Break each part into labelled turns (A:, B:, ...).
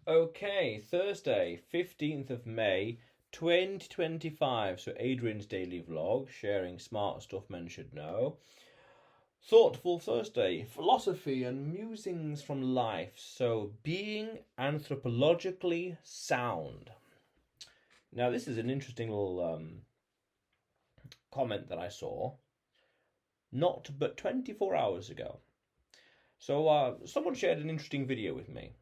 A: Okay, Thursday, 15th of May, 2025. So, Adrian's daily vlog, sharing smart stuff men should know. Thoughtful Thursday, philosophy and musings from life. So, being anthropologically sound. Now, this is an interesting little comment that I saw not but 24 hours ago. So, someone shared an interesting video with me.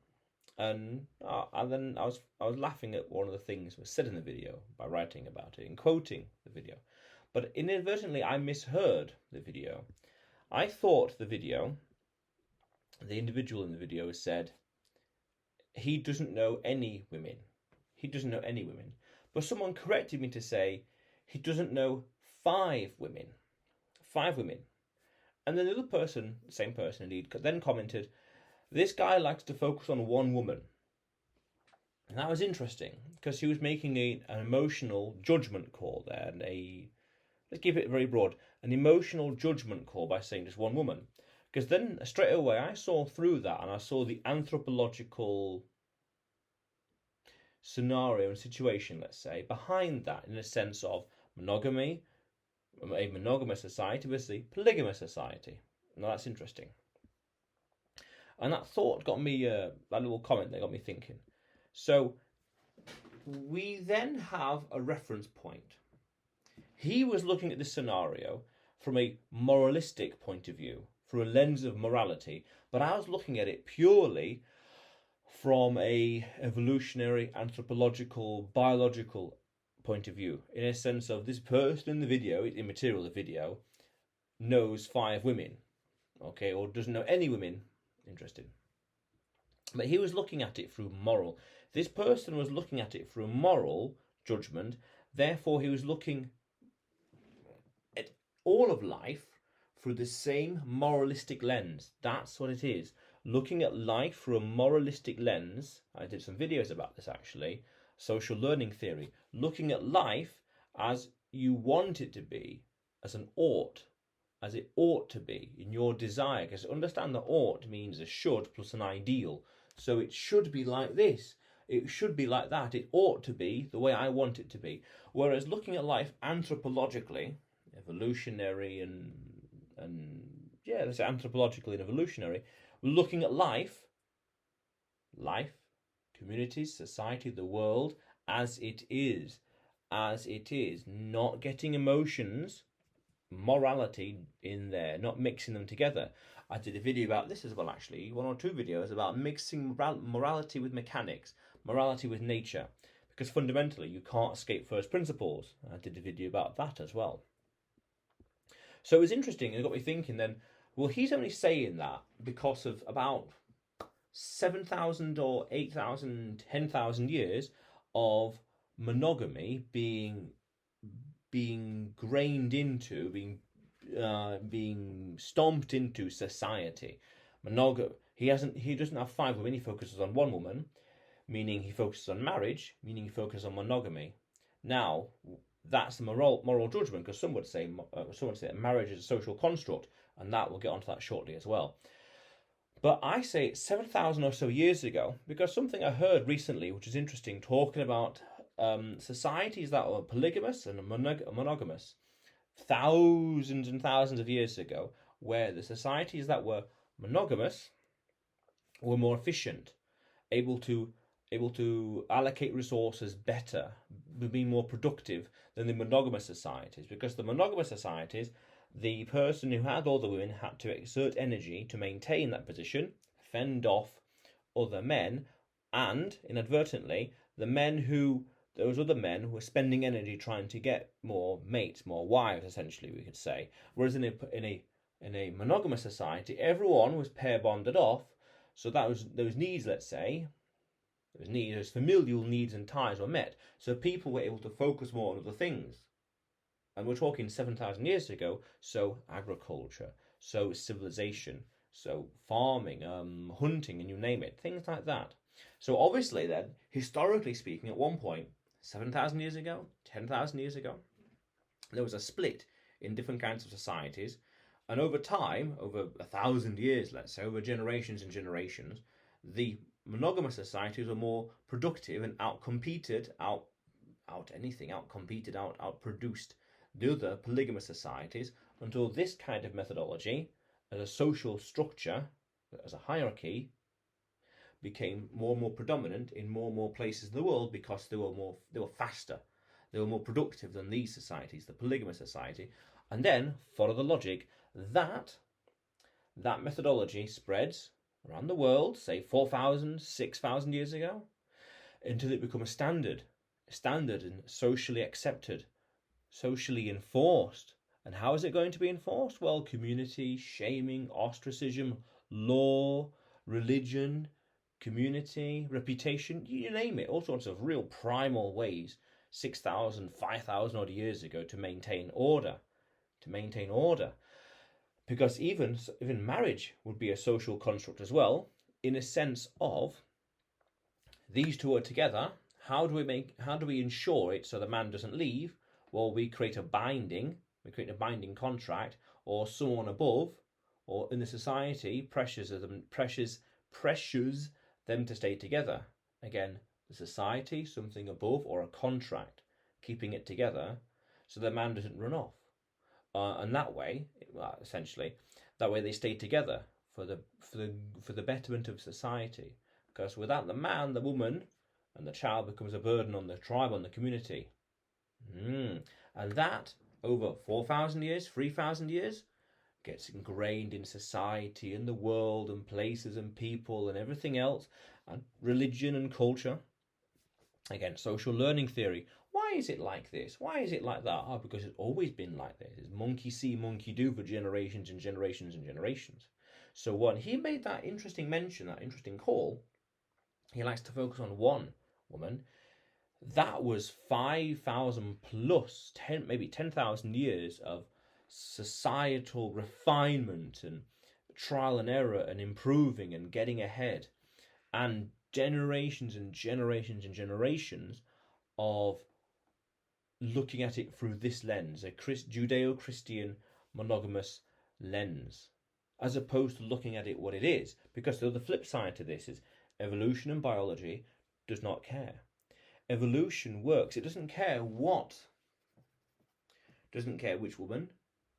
A: And then I was laughing at one of the things was said in the video by writing about it and quoting the video, but inadvertently I misheard the video. I thought the individual in the video said he doesn't know any women. He doesn't know any women, but someone corrected me to say he doesn't know five women. Five women, and then the other person, same person indeed, then commented, "This guy likes to focus on one woman." And that was interesting because he was making an emotional judgment call there, and let's keep it very broad, an emotional judgment call by saying just one woman. Because then straight away I saw through that and I saw the anthropological scenario and situation, let's say, behind that in a sense of monogamy, a monogamous society versus a polygamous society. Now that's interesting. And that thought got me, that little comment that got me thinking. So we then have a reference point. He was looking at this scenario from a moralistic point of view, through a lens of morality, but I was looking at it purely from a evolutionary, anthropological, biological point of view, in a sense of this person in the video, immaterial the video, knows five women, okay, or doesn't know any women. Interesting. But he was looking at it through moral. This person was looking at it through moral judgment. Therefore, he was looking at all of life through the same moralistic lens. That's what it is. Looking at life through a moralistic lens. I did some videos about this actually. Social learning theory. Looking at life as you want it to be, as an ought, as it ought to be in your desire. Because understand that ought means a should plus an ideal. So it should be like this. It should be like that. It ought to be the way I want it to be. Whereas looking at life anthropologically, evolutionary and yeah, let's say anthropologically and evolutionary, looking at life, communities, society, the world as it is, not getting emotions, morality in there, not mixing them together. I did a video about this as well, actually, one or two videos about mixing morality with mechanics, morality with nature, because fundamentally you can't escape first principles. I did a video about that as well. So it was interesting, and it got me thinking then, well, he's only saying that because of about 7,000 or 8,000, 10,000 years of monogamy being grained into, being stomped into society. He doesn't have five women. He focuses on one woman, meaning he focuses on marriage, meaning he focuses on monogamy. Now that's the moral judgment, because some would say that marriage is a social construct, and that we'll get onto that shortly as well. But I say it's 7,000 or so years ago, because something I heard recently, which is interesting, talking about societies that were polygamous and monogamous thousands and thousands of years ago, where the societies that were monogamous were more efficient, able to allocate resources better, be more productive than the monogamous societies. Because the monogamous societies, the person who had all the women had to exert energy to maintain that position, fend off other men, and inadvertently those other men were spending energy trying to get more mates, more wives, essentially, we could say. Whereas in a monogamous society, everyone was pair bonded off, so that was those needs, let's say, those familial needs and ties were met. So people were able to focus more on other things. And we're talking 7,000 years ago, so agriculture, so civilization, so farming, hunting, and you name it, things like that. So obviously then, historically speaking, at one point, 7,000 years ago, 10,000 years ago, there was a split in different kinds of societies. And over time, over 1,000 years, let's say, over generations and generations, the monogamous societies were more productive and outcompeted, outproduced the other polygamous societies until this kind of methodology, as a social structure, as a hierarchy, became more and more predominant in more and more places in the world because they were faster, they were more productive than these societies, the polygamous society. And then follow the logic that methodology spreads around the world, say 4,000, 6,000 years ago, until it becomes a standard and socially accepted, socially enforced. And how is it going to be enforced? Well, community, shaming, ostracism, law, religion, community, reputation, you name it, all sorts of real primal ways 6,000, 5,000 odd years ago to maintain order. Because even marriage would be a social construct as well, in a sense of these two are together. How do we ensure it so the man doesn't leave? Well, we create a binding contract, or someone above or in the society pressures them to stay together. Again, the society, something above, or a contract keeping it together so the man doesn't run off. And that way, essentially, they stay together for the betterment of society. Because without the man, the woman and the child becomes a burden on the tribe, on the community. And that, over 4,000 years, 3,000 years, gets ingrained in society and the world and places and people and everything else, and religion and culture. Again, social learning theory. Why is it like this? Why is it like that? Because it's always been like this. It's monkey see, monkey do for generations and generations and generations. So when he made that interesting mention, that interesting call, he likes to focus on one woman. That was 5,000 plus, maybe 10,000 years of societal refinement and trial and error and improving and getting ahead, and generations and generations and generations of looking at it through this lens, a Judeo-Christian monogamous lens, as opposed to looking at it what it is. Because the flip side to this is evolution and biology does not care. Evolution works. It doesn't care which woman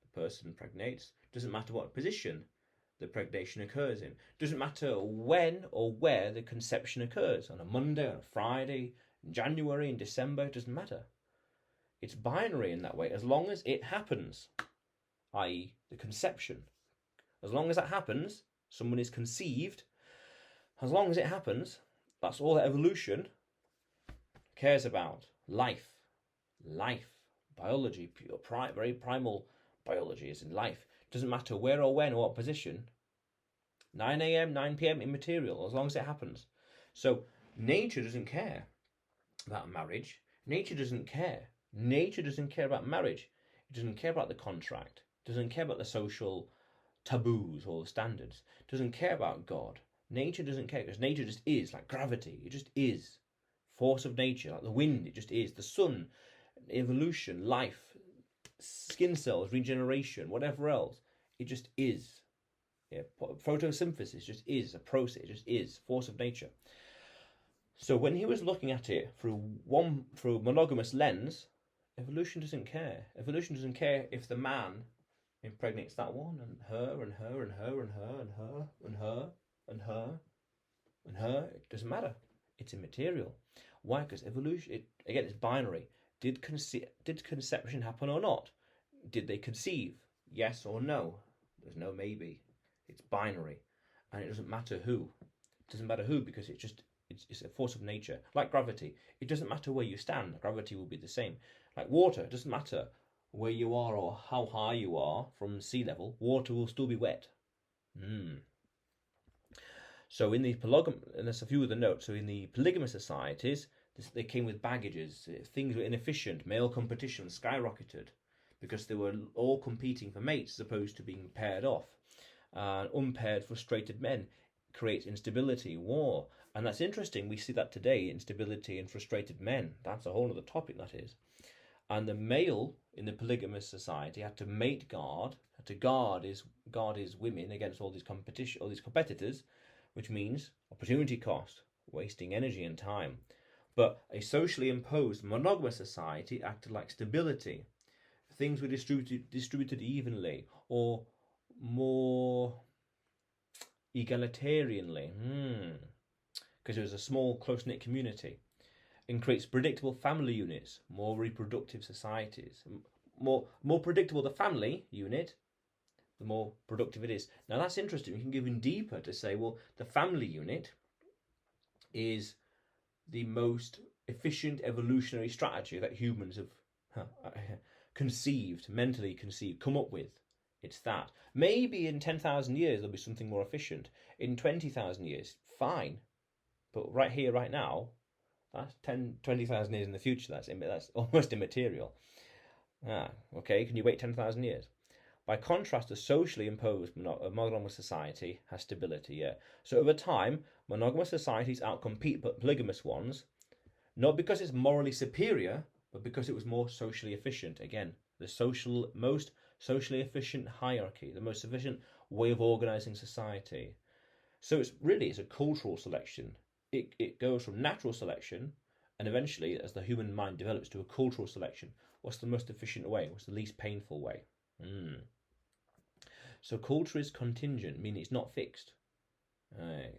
A: the person impregnates. Doesn't matter what position the pregnation occurs in. Doesn't matter when or where the conception occurs. On a Monday, on a Friday, in January, in December, it doesn't matter. It's binary in that way, as long as it happens, i.e. the conception. As long as that happens, someone is conceived, as long as it happens, that's all that evolution cares about. Life, biology, very primal biology is in life. Doesn't matter where or when or what position. 9 a.m., 9 p.m, immaterial, as long as it happens. So nature doesn't care about marriage. Nature doesn't care. Nature doesn't care about marriage. It doesn't care about the contract. It doesn't care about the social taboos or the standards. It doesn't care about God. Nature doesn't care, because nature just is, like gravity. It just is. Force of nature, like the wind, it just is. The sun, evolution, life, skin cells, regeneration, whatever else, it just is. Yeah, photosynthesis just is a process. It just is force of nature. So when he was looking at it through a monogamous lens, evolution doesn't care. Evolution doesn't care if the man impregnates that one, and her, and her, and her, and her, and her, and her, and her, and her. It doesn't matter. It's immaterial. Why? Because evolution, again, it's binary. Did conception happen or not? Did they conceive? Yes or no? There's no maybe. It's binary, and it doesn't matter who. It doesn't matter who, because it's a force of nature. Like gravity, it doesn't matter where you stand. Gravity will be the same. Like water, it doesn't matter where you are or how high you are from sea level. Water will still be wet. So in the and there's a few of the notes. So in the polygamous societies, they came with baggages. Things were inefficient. Male competition skyrocketed because they were all competing for mates as opposed to being paired off. Unpaired, frustrated men create instability, war. And that's interesting. We see that today, instability and frustrated men. That's a whole other topic, that is. And the male in the polygamous society had to mate guard, had to guard his women against all these competitors, which means opportunity cost, wasting energy and time. But a socially imposed monogamous society acted like stability. Things were distributed evenly or more egalitarianly, because it was a small, close-knit community, and creates predictable family units, more reproductive societies. More predictable the family unit, the more productive it is. Now that's interesting. We can go even deeper to say, well, the family unit is the most efficient evolutionary strategy that humans have mentally conceived, come up with. It's that. Maybe in 10,000 years there'll be something more efficient. In 20,000 years, fine. But right here, right now, that's 20,000 years in the future. That's almost immaterial. Okay, can you wait 10,000 years? By contrast, a socially imposed monogamous society has stability, yeah. So over time, monogamous societies outcompete polygamous ones, not because it's morally superior, but because it was more socially efficient. Again, the most socially efficient hierarchy, the most efficient way of organizing society. So it's a cultural selection. It goes from natural selection, and eventually, as the human mind develops, to a cultural selection. What's the most efficient way? What's the least painful way? So culture is contingent, meaning it's not fixed.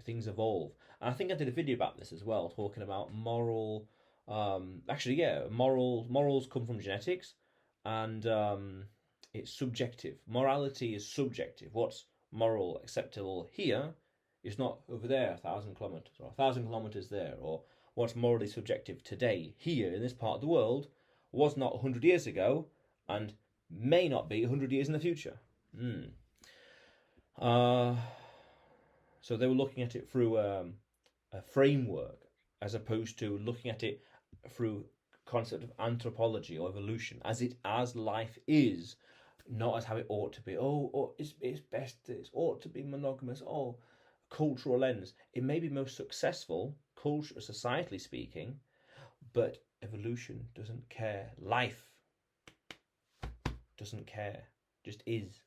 A: Things evolve. And I think I did a video about this as well, talking about moral. Morals come from genetics, and it's subjective. Morality is subjective. What's moral acceptable here is not over there 1,000 kilometers or 1,000 kilometers there, or what's morally subjective today here in this part of the world was not 100 years ago and may not be 100 years in the future. So they were looking at it through a framework as opposed to looking at it through concept of anthropology or evolution as life is, not as how it ought to be. It's best, it ought to be monogamous. Cultural lens. It may be most successful, societally speaking, but evolution doesn't care. Life doesn't care. Just is.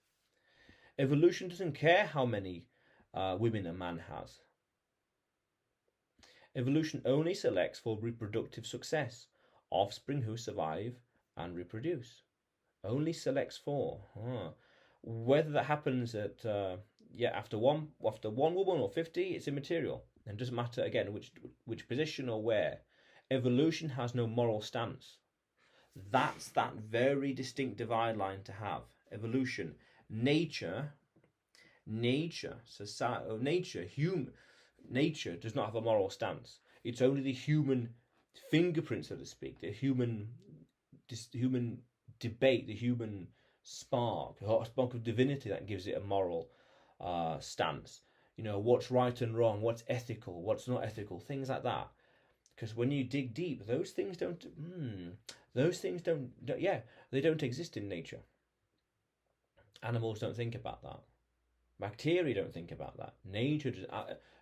A: Evolution doesn't care how many women a man has. Evolution only selects for reproductive success, offspring who survive and reproduce. Only selects for. Whether that happens at after one woman or 50, it's immaterial. And it doesn't matter again which position or where. Evolution has no moral stance. That's that very distinct divide line to have. Evolution, nature, society, nature does not have a moral stance. It's only the human fingerprint, so to speak, the human debate, the human spark of divinity that gives it a moral stance. What's right and wrong, what's ethical, what's not ethical, things like that. Because when you dig deep, those things don't exist in nature. Animals don't think about that. Bacteria don't think about that. Nature,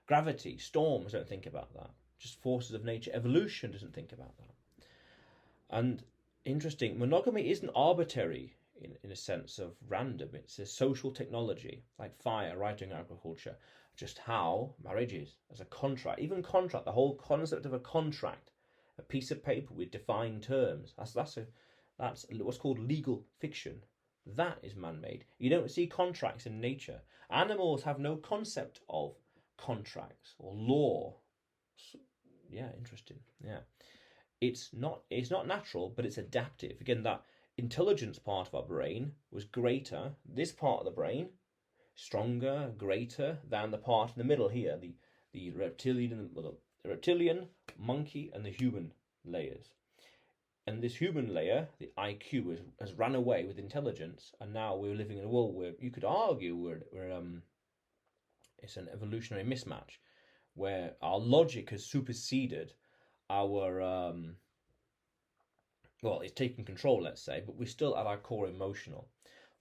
A: gravity, storms don't think about that. Just forces of nature. Evolution doesn't think about that. And interesting, monogamy isn't arbitrary in a sense of random. It's a social technology, like fire, writing, agriculture. Just how marriage is as a contract. Even contract, the whole concept of a contract, a piece of paper with defined terms. That's what's called legal fiction. That is man-made. You don't see contracts in nature. Animals have no concept of contracts or law. Yeah, interesting. Yeah. It's not natural, but it's adaptive. Again, that intelligence part of our brain was greater. This part of the brain, stronger, greater than the part in the middle here, the reptilian, monkey, and the human layers. And this human layer, the IQ, has ran away with intelligence, and now we're living in a world where you could argue it's an evolutionary mismatch, where our logic has superseded our it's taking control, let's say, but we're still at our core emotional.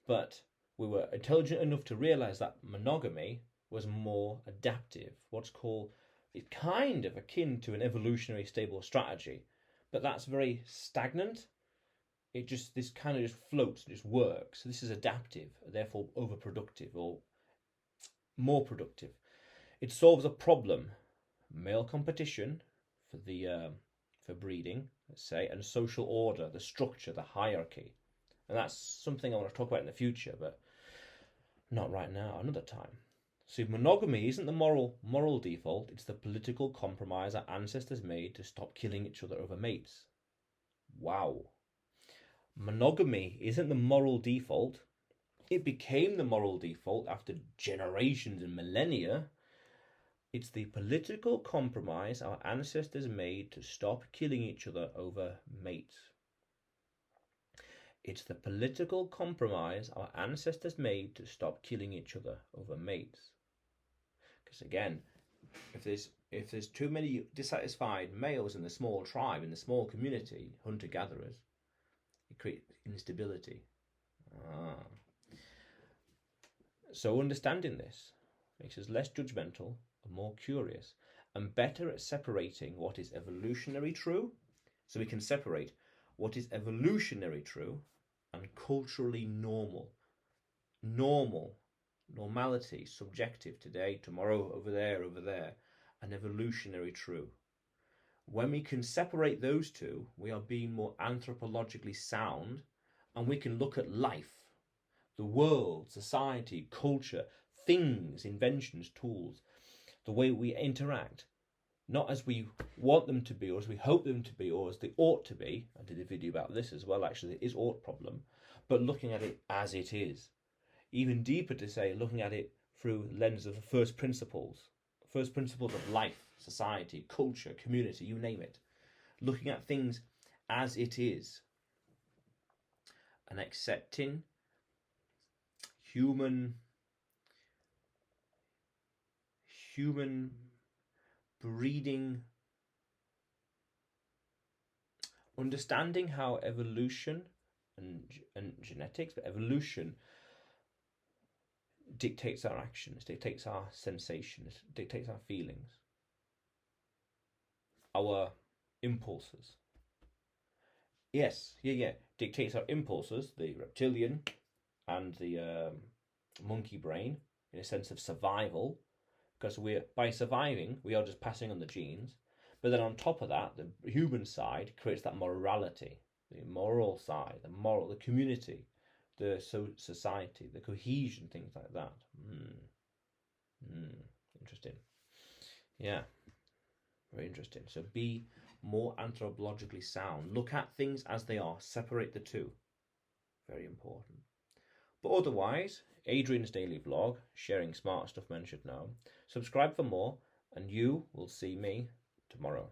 A: But we were intelligent enough to realize that monogamy was more adaptive, it's kind of akin to an evolutionary stable strategy. But that's very stagnant. This kind of just floats, just works. So this is adaptive, therefore overproductive or more productive. It solves a problem, male competition for breeding, let's say, and social order, the structure, the hierarchy. And that's something I want to talk about in the future, but not right now, another time. So monogamy isn't the moral default, it's the political compromise our ancestors made to stop killing each other over mates. Wow. Monogamy isn't the moral default. It became the moral default after generations and millennia. It's the political compromise our ancestors made to stop killing each other over mates. It's the political compromise our ancestors made to stop killing each other over mates. Because again, if there's too many dissatisfied males in the small tribe, in the small community, hunter-gatherers, it creates instability. So understanding this makes us less judgmental and more curious and better at separating what is evolutionary true. So we can separate what is evolutionary true and culturally normal. Normality, subjective, today, tomorrow, over there, and evolutionary true. When we can separate those two, we are being more anthropologically sound, and we can look at life, the world, society, culture, things, inventions, tools, the way we interact, not as we want them to be, or as we hope them to be, or as they ought to be. I did a video about this as well, actually, it is ought problem, but looking at it as it is. Even deeper to say, looking at it through the lens of the first principles of life, society, culture, community, you name it. Looking at things as it is and accepting human breeding, understanding how evolution and genetics, but evolution dictates our actions, dictates our sensations, dictates our feelings, our impulses. Yes, dictates our impulses, the reptilian and the monkey brain, in a sense of survival, because by surviving, we are just passing on the genes. But then on top of that, the human side creates that morality, the moral side, the community, the society, the cohesion, things like that. Interesting. Yeah, very interesting. So be more anthropologically sound. Look at things as they are. Separate the two. Very important. But otherwise, Adrian's daily vlog, sharing smart stuff men should know. Subscribe for more, and you will see me tomorrow.